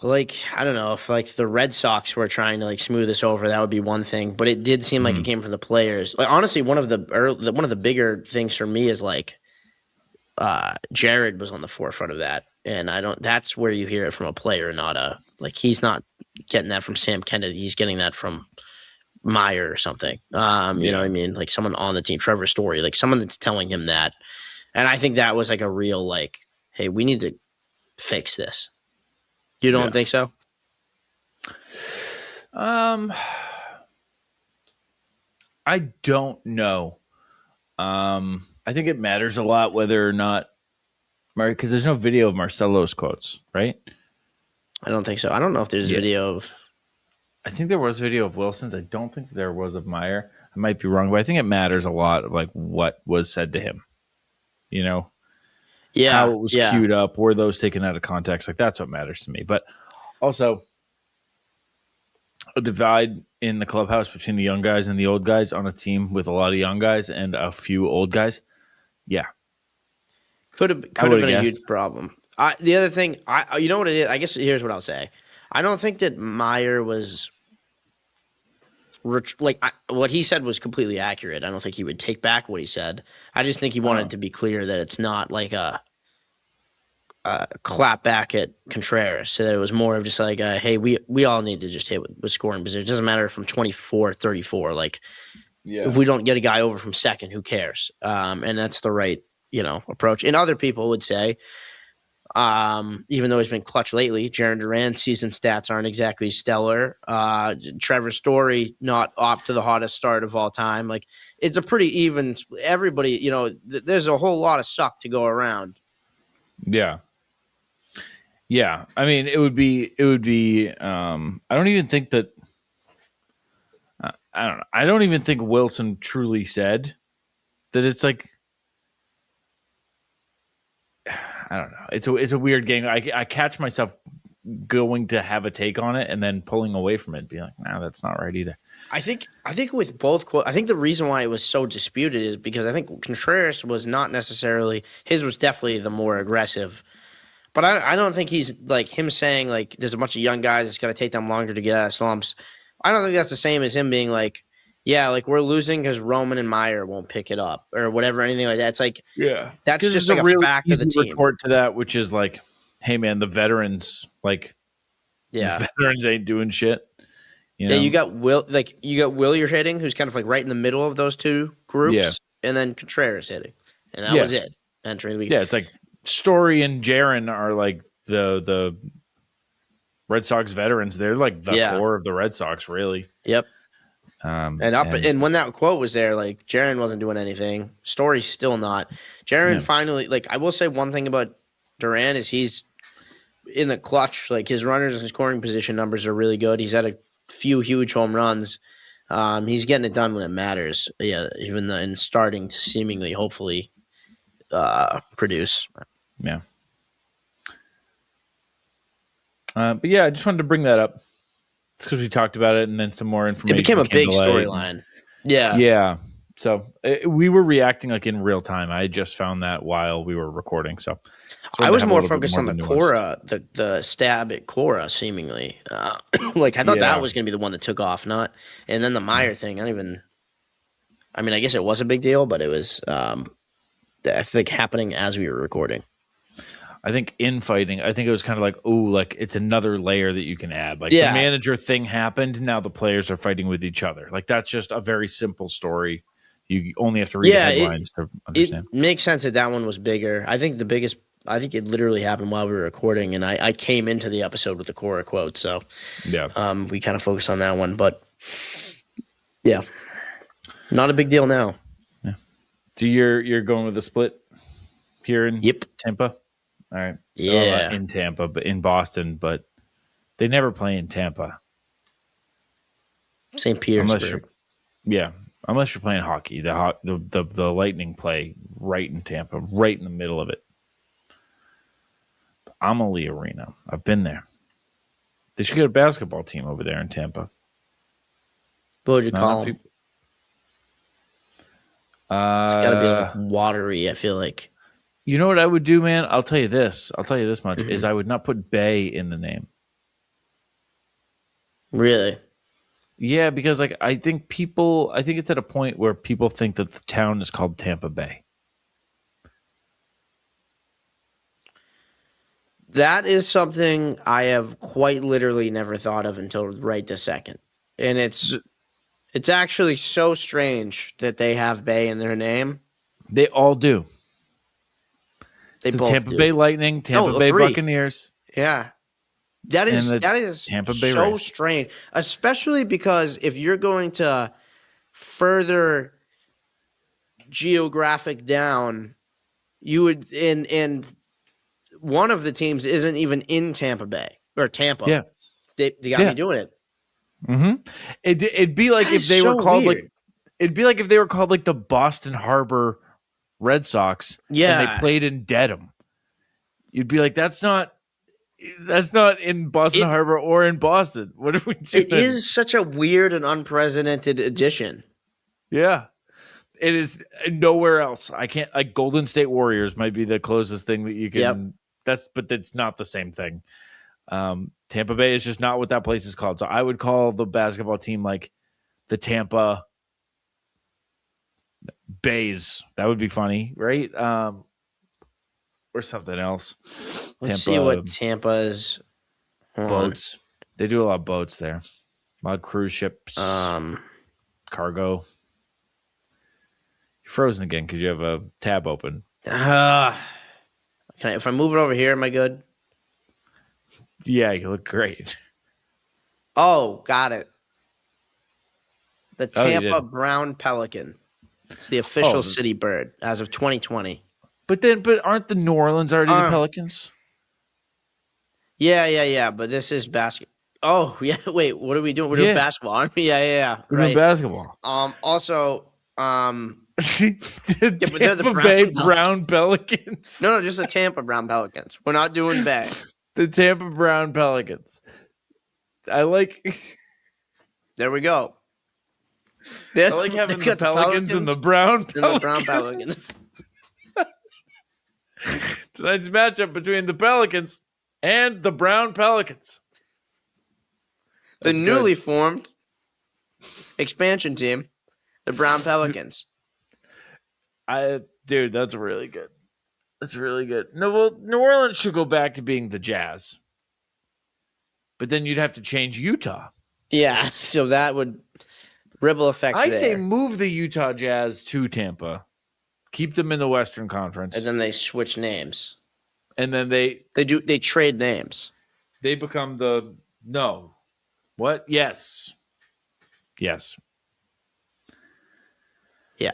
like, I don't know, if like the Red Sox were trying to like smooth this over, that would be one thing. But it did seem like it came from the players. Like honestly, one of the bigger things for me is like Jared was on the forefront of that, and that's where you hear it from a player, not he's not getting that from Sam Kennedy. He's getting that from Meyer or something. You know what I mean? Like someone on the team, Trevor Story, like someone that's telling him that. And I think that was like a real like, hey, we need to fix this. You don't think so? I don't know. I think it matters a lot whether or not, because there's no video of Marcelo's quotes, right? I don't think so. I don't know if there's video of. I think there was video of Wilson's. I don't think there was of Meyer. I might be wrong, but I think it matters a lot of like what was said to him. How it was queued up, were those taken out of context? Like that's what matters to me. But also a divide in the clubhouse between the young guys and the old guys on a team with a lot of young guys and a few old guys. Yeah. Could have been a huge problem. The other thing, you know what it is? I guess here's what I'll say. I don't think that Meyer was what he said was completely accurate. I don't think he would take back what he said. I just think he wanted to be clear that it's not like a clap back at Contreras. So that it was more of just like, hey, we all need to just hit with scoring position. It doesn't matter from 24-34. Like, if we don't get a guy over from second, who cares? And that's the right, approach. And other people would say, even though he's been clutch lately, Jarren Duran's season stats aren't exactly stellar. Trevor Story not off to the hottest start of all time. Like it's a pretty even. Everybody, there's a whole lot of suck to go around. Yeah. Yeah. I mean, it would be. I don't even think that. I don't know. I don't even think Wilson truly said that. It's like. I don't know. It's a weird game. I catch myself going to have a take on it and then pulling away from it and being like, nah, that's not right either. I think with both quotes, I think the reason why it was so disputed is because I think Contreras was not necessarily, his was definitely the more aggressive, But I don't think he's like him saying like there's a bunch of young guys. It's going to take them longer to get out of slumps. I don't think that's the same as him being like, yeah, like we're losing because Roman and Meyer won't pick it up or whatever, anything like that. It's like, that's just like a really fact of the team. Retort to that, which is like, hey man, the veterans, like, the veterans ain't doing shit. You know? Yeah, you got Will you're hitting, who's kind of like right in the middle of those two groups, and then Contreras hitting, and that was it. Entering the week. Yeah, it's like Story and Jaron are like the Red Sox veterans. They're like the core of the Red Sox, really. Yep. And when that quote was there, like Jaron wasn't doing anything. Story's still not. Jaron finally, like I will say one thing about Duran is he's in the clutch. Like his runners and his scoring position numbers are really good. He's had a few huge home runs. He's getting it done when it matters. Yeah, even in starting to seemingly, hopefully, produce. Yeah. But yeah, I just wanted to bring that up. It's because we talked about it, and then some more information. It became a big storyline. Yeah. Yeah. So we were reacting like in real time. I just found that while we were recording. So I was more focused on the Cora, the stab at Cora, seemingly. Like I thought that was going to be the one that took off, not. And then the Meyer thing. I guess it was a big deal, but it was, I think, happening as we were recording. I think infighting, I think it was kind of like, like it's another layer that you can add. Like the manager thing happened. Now the players are fighting with each other. Like that's just a very simple story. You only have to read the headlines to understand. It makes sense that one was bigger. I think it literally happened while we were recording, and I came into the episode with the Cora quote. So we kind of focused on that one, but not a big deal now. Yeah. So you're going with a split here in Tampa? All right. Yeah. In Tampa, but in Boston, but they never play in Tampa. St. Petersburg. Unless you're playing hockey. The Lightning play right in Tampa, right in the middle of it. Amalie Arena. I've been there. They should get a basketball team over there in Tampa. What would you call them? It's got to be like watery, I feel like. You know what I would do, man? I'll tell you this much, is I would not put Bay in the name. Really? Yeah, because like I think it's at a point where people think that the town is called Tampa Bay. That is something I have quite literally never thought of until right this second. And it's actually so strange that they have Bay in their name. They all do. They both Tampa do. Bay Lightning, Tampa Bay Buccaneers. Yeah. That is Tampa Bay so Rays. Strange, especially because if you're going to further geographic down, you would and one of the teams isn't even in Tampa Bay or Tampa. Yeah, they got to be doing it. Mm-hmm. It'd be like if they were called weird. It'd be like if they were called like the Boston Harbor Red Sox. Yeah, and they played in Dedham. You'd be like, that's not in Boston Harbor or in Boston. What are we doing? It is such a weird and unprecedented addition. Yeah. It is nowhere else. I can't, like, Golden State Warriors might be the closest thing that you can. But it's not the same thing. Tampa Bay is just not what that place is called. So I would call the basketball team like the Tampa Bays. That would be funny, right? Or something else. Let's see what Tampa's boats. They do a lot of boats there. A lot of cruise ships. Cargo. You're frozen again because you have a tab open. If I move it over here, am I good? Yeah, you look great. Oh, got it. The Tampa Brown Pelican. It's the official city bird as of 2020. But aren't the New Orleans already the Pelicans? Yeah. But this is basketball. Oh, yeah. Wait, what are we doing? We're doing basketball, aren't we? Yeah. We're doing basketball. Also, the Tampa Bay Brown Pelicans. No, just the Tampa Brown Pelicans. We're not doing Bay. The Tampa Brown Pelicans. I like. There we go. I like having the Pelicans and the Brown Pelicans. And the Brown Pelicans. Tonight's matchup between the Pelicans and the Brown Pelicans. The newly formed expansion team, the Brown Pelicans. Dude, that's really good. That's really good. No, well, New Orleans should go back to being the Jazz. But then you'd have to change Utah. Yeah, so that would ripple effects I there. say move the Utah Jazz to Tampa. Keep them in the Western Conference. And then they switch names. And then they trade names. They become the no. What? Yes. Yes. Yeah.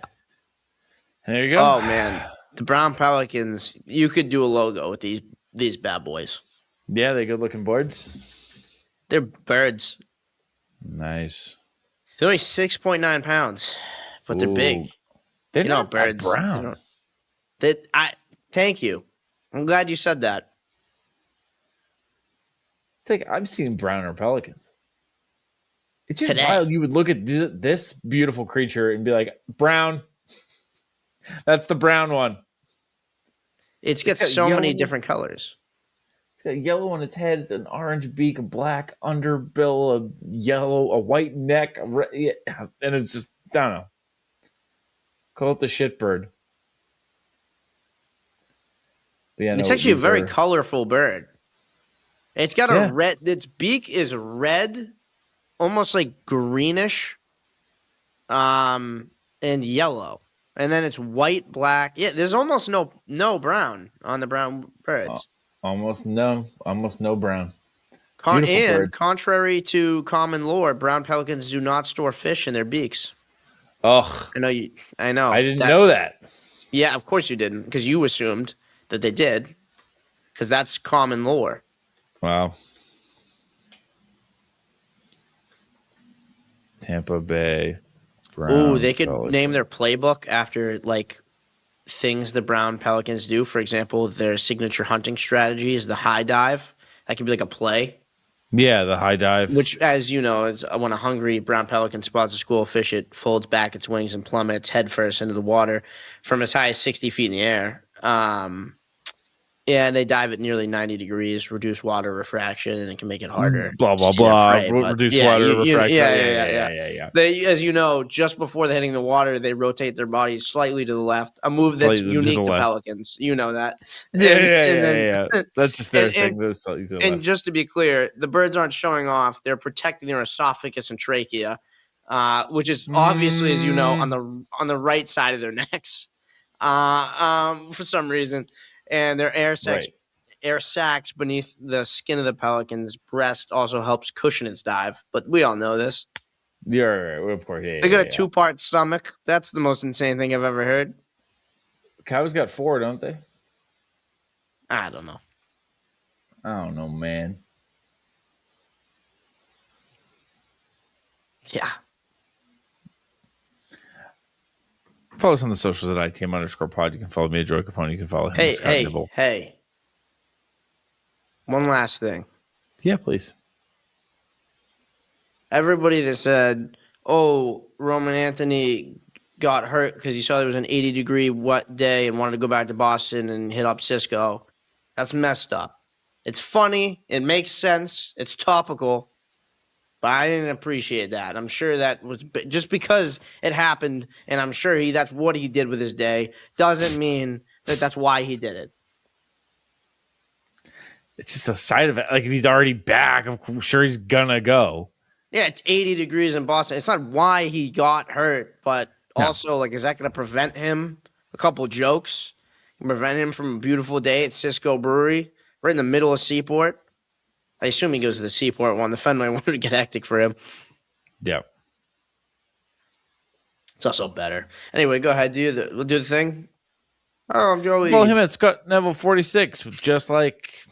There you go. Oh man. The Brown Pelicans, you could do a logo with these bad boys. Yeah, they good looking boards. They're birds. Nice. They're only 6.9 pounds, but they're big. They're not birds. Brown. Thank you. I'm glad you said that. It's like I've seen browner pelicans. It's just Today. wild. You would look at this beautiful creature and be like, brown. That's the brown one. It's got so many different colors. It's got yellow on its head. It's an orange beak, a black underbill, a white neck, and it's just, I don't know. Call it the shitbird. Yeah, it's actually a very colorful bird. It's got a red. Its beak is red, almost like greenish, and yellow, and then it's white, black. Yeah, there's almost no brown on the brown birds. Almost no brown. Contrary to common lore, brown pelicans do not store fish in their beaks. Ugh. I know. I didn't know that. Yeah, of course you didn't, because you assumed that they did, because that's common lore. Wow. Tampa Bay. Ooh, they could name their playbook after things the Brown Pelicans do. For example, their signature hunting strategy is the high dive. That could be like a play. Yeah, the high dive. Which, as you know, is when a hungry brown pelican spots a school of fish, it folds back its wings and plummets headfirst into the water from as high as 60 feet in the air. And they dive at nearly 90 degrees, reduce water refraction, and it can make it harder. Blah, blah, blah. Reduce water refraction. Yeah. They, as you know, just before they're hitting the water, they rotate their bodies slightly to the left, a move that's unique to pelicans. You know that. Yeah. That's just their thing. And just to be clear, the birds aren't showing off. They're protecting their esophagus and trachea, which is obviously, as you know, on the right side of their necks for some reason. And their air sacs beneath the skin of the pelican's breast also helps cushion its dive. But we all know this. Yeah, of course. Yeah, they got a 2-part stomach. That's the most insane thing I've ever heard. Cows got 4, don't they? I don't know. I don't know, man. Yeah. Follow us on the socials at ITM_pod. You can follow me at Joey Copponi. You can follow him at Scott Neville. Hey. One last thing. Yeah, please. Everybody that said, Roman Anthony got hurt because he saw there was an 80-degree wet day and wanted to go back to Boston and hit up Cisco, that's messed up. It's funny. It makes sense. It's topical. But I didn't appreciate that. I'm sure that was just because it happened, and I'm sure that's what he did with his day, doesn't mean that that's why he did it. It's just a side of it. Like, if he's already back, I'm sure he's going to go. Yeah, it's 80 degrees in Boston. It's not why he got hurt, but also, is that going to prevent him a couple jokes? Prevent him from a beautiful day at Cisco Brewery, right in the middle of Seaport? I assume he goes to the Seaport one. The Fenway wanted to get hectic for him. Yeah. It's also better. Anyway, go ahead. We'll do the thing. Oh, I'm Joey. Follow him at Scott Neville 46, just like...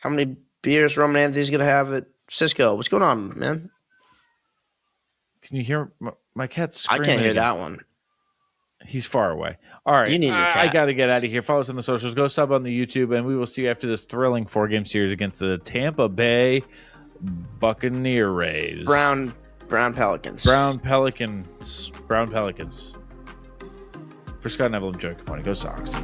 How many beers Roman Anthony's going to have at Cisco? What's going on, man? Can you hear my cat screaming? I can't hear that one. He's far away. All right. You need your cat. I got to get out of here. Follow us on the socials. Go sub on the YouTube, and we will see you after this thrilling 4-game series against the Tampa Bay Buccaneer Rays. Brown Pelicans. Brown Pelicans. For Scott Neville and Joe Copponi. Go Sox.